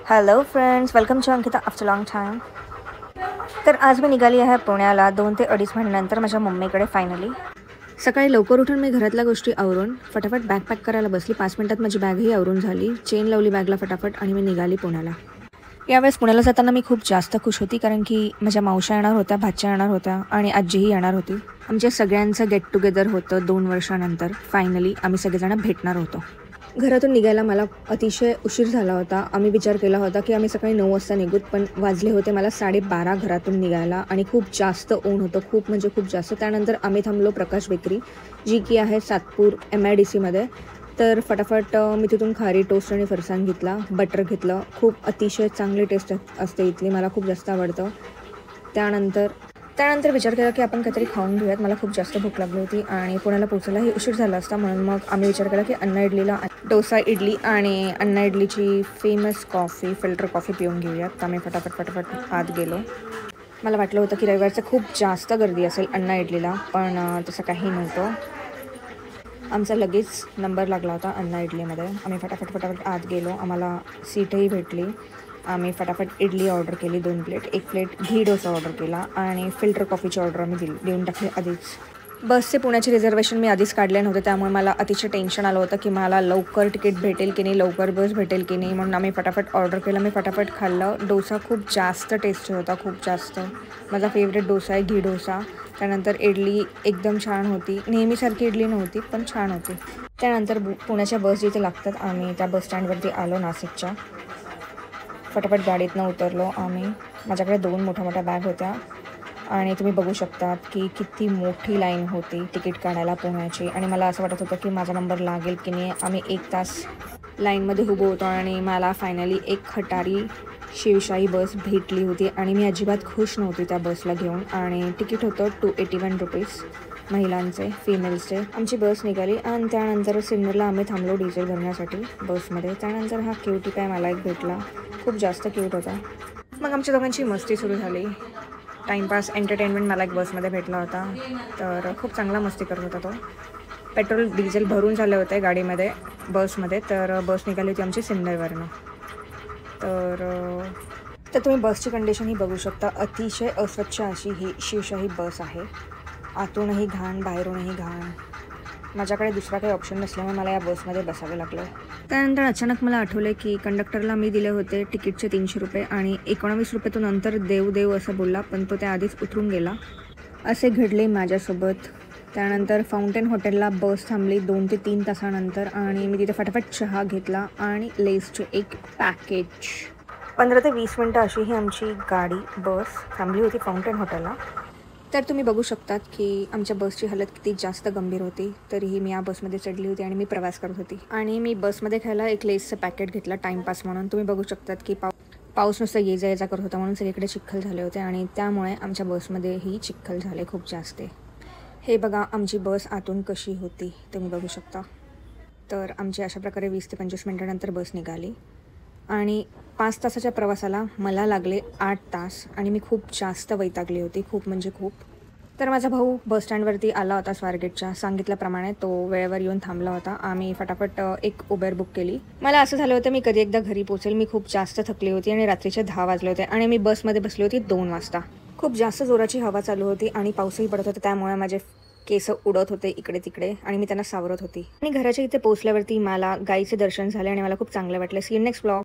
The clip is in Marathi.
Hello friends, welcome to Ankita after long time. तर आज मी निघाली आहे पुण्याला 2 ते 2.5 महिन्यानंतर माझ्या मम्मीकडे फायनली. सकाळी लवकर उठून मी घरातल्या गोष्टी आवरून फटाफट बॅग पॅक करायला बसली. 5 मिनिटात माझी बॅगही आवरून झाली. चेन लावली बॅगला फटाफट आणि मी निघाली पुण्याला. यावेळेस पुण्याला जाताना मी खूप जास्त खुश होती, कारण की माझ्या मावश्या येणार होत्या, भाच्या येणार होत्या आणि आजीही येणार होती. आमच्या सगळ्यांचं गेट टुगेदर होतं 2 वर्षानंतर. फायनली आम्ही सगळेजण भेटणार होतो. घरातून निघायला मला अतिशय उशीर झाला होता. आम्ही विचार केला होता की आम्ही सकाळी 9 वाजता निघूत, पण वाजले होते मला 12:30 घरातून निघायला आणि खूप जास्त ऊन होतं, खूप म्हणजे खूप जास्त. त्यानंतर आम्ही थांबलो प्रकाश बेकरी, जी की आहे सातपूर MIDCमध्ये. तर फटाफट मी तिथून खारी टोस्ट आणि फरसाण घेतला, बटर घेतलं. खूप अतिशय चांगली टेस्ट असते इथली, मला खूप जास्त आवडतं. त्यानंतर विचार केला की आपण काहीतरी खाऊन घेऊयात. मला खूप जास्त भूक लागली होती आणि पुण्याला पोहोचायलाही उशीर झाला असता, म्हणून मग आम्ही विचार केला की अण्णा इडलीला डोसा इडली आणि अण्णा इडलीची फेमस कॉफी, फिल्टर कॉफी पिऊन घेऊयात. तर आम्ही फटाफट आत गेलो. मला वाटलं होतं की रविवारचं खूप जास्त गर्दी असेल अण्णा इडलीला, पण तसं काही नव्हतं. आमचा लगेच नंबर लागला होता अण्णा इडलीमध्ये. आम्ही फटाफट आत गेलो. आम्हाला सीटही भेटली. आम्ही फटाफट इडली ऑर्डर केली 2 प्लेट. 1 प्लेट घी डोसा ऑर्डर केला आणि फिल्टर कॉफीची ऑर्डर आम्ही देऊन टाकली आधीच. बसचे पुण्याचे रिझर्वेशन मी आधीच काढले नव्हते, त्यामुळे मला अतिशय टेन्शन आलं होतं की मला लवकर तिकीट भेटेल की नाही, लवकर बस भेटेल की नाही, म्हणून आम्ही फटाफट ऑर्डर केलं. मी फटाफट खाल्लं. डोसा खूप जास्त टेस्टी होता, खूप जास्त. माझा फेवरेट डोसा आहे घी डोसा. त्यानंतर इडली एकदम छान होती. नेहमीसारखी इडली नव्हती, पण छान होती. त्यानंतर पुण्याच्या बस जिथे लागतात आम्ही त्या बस स्टँडवरती आलो नाशिकच्या. फटाफट गाडीतनं उतरलो आम्ही. माझ्याकडे 2 मोठ्या बॅग होत्या आणि तुम्ही बघू शकतात की किती मोठी लाईन होती तिकीट काढायला पुण्याची, आणि मला असं वाटत होतं की माझा नंबर लागेल की नाही. आम्ही 1 तास लाईनमध्ये उभं होतो आणि मला फायनली एक खटारी शिवशाही बस भेटली होती आणि मी अजिबात खुश नव्हती त्या बसला घेऊन. आणि तिकीट होतं 281 रुपीज महिलांचे, फिमेल्सचे. आमची बस निघाली आणि त्यानंतर सिन्नरला आम्ही थांबलो डिझेल भरण्यासाठी बसमध्ये. त्यानंतर हा क्यूटी पाय मला एक भेटला, खूप जास्त क्यूट होता. मग आमच्या दोघांची मस्ती सुरू झाली. टाईमपास, एंटरटेनमेंट मला एक बसमध्ये भेटला होता, तर खूप चांगला मस्ती करत होता तो. पेट्रोल डिझेल भरून झाले होते गाडीमध्ये, बसमध्ये. तर बस निघाली होती आमची सिन्नरवरनं. तर तुम्ही बसची कंडिशन ही बघू शकता. अतिशय अस्वच्छ अशी ही शिवशाही बस आहे. आतूनही घाण, बाहेरूनही घाण. माझ्याकडे दुसरा काही ऑप्शन नसल्यामुळे मला या बसमध्ये बसावे लागलं. त्यानंतर अचानक मला आठवले की कंडक्टरला मी दिले होते तिकीटचे 300 रुपये आणि 19 रुपये तो नंतर देव असं बोलला, पण तो त्याआधीच उतरून गेला. असे घडले माझ्यासोबत. त्यानंतर फाउंटेन हॉटेलला बस थांबली 2 ते 3 तासानंतर आणि मी तिथे फटाफट चहा घेतला आणि लेसचे एक पॅकेज. 15 ते 20 मिनटं अशी ही आमची बस थांबली होती फाउंटेन हॉटेलला. तर तुम्ही बघू शकतात की आमच्या बसची हालत किती जास्त गंभीर होती. तरीही मी या बसमध्ये चढली होती आणि मी प्रवास करत होती. आणि मी बसमध्ये खायला एक लेसचं पॅकेट घेतलं टाईमपास म्हणून. तुम्ही बघू शकतात की पाऊस नुसतं ये जा करत होता, म्हणून सगळीकडे चिखल झाले होते आणि त्यामुळे आमच्या बसमध्येही चिखल झाले खूप जास्त. हे बघा आमची बस आतून कशी होती, तुम्ही बघू शकता. तर आमची अशा प्रकारे 20 ते 25 मिनटानंतर बस निघाली आणि 5 तासाच्या प्रवासाला मला लागले 8 तास आणि मी खूप जास्त वैतागली होती, खूप म्हणजे खूप. तर माझा भाऊ बस स्टँडवरती आला होता स्वारगेटच्या. सांगितल्याप्रमाणे तो वेळेवर येऊन थांबला होता. आम्ही फटाफट एक उबेर बुक केली. मला असं झालं होतं मी कधी एकदा घरी पोहोचेल. मी खूप जास्त थकली होती आणि रात्रीचे 10 वाजले होते आणि मी बसमध्ये बसली होती 2 वाजता. खूप जास्त जोराची हवा चालू होती आणि पाऊसही पडत होता, त्यामुळे माझे केस उडत होते इकडे तिकडे आणि मी त्यांना सावरत होती. आणि घराच्या इथे पोहोचल्यावरती मला गाईचे दर्शन झाले आणि मला खूप चांगलं वाटलं. See you next blog.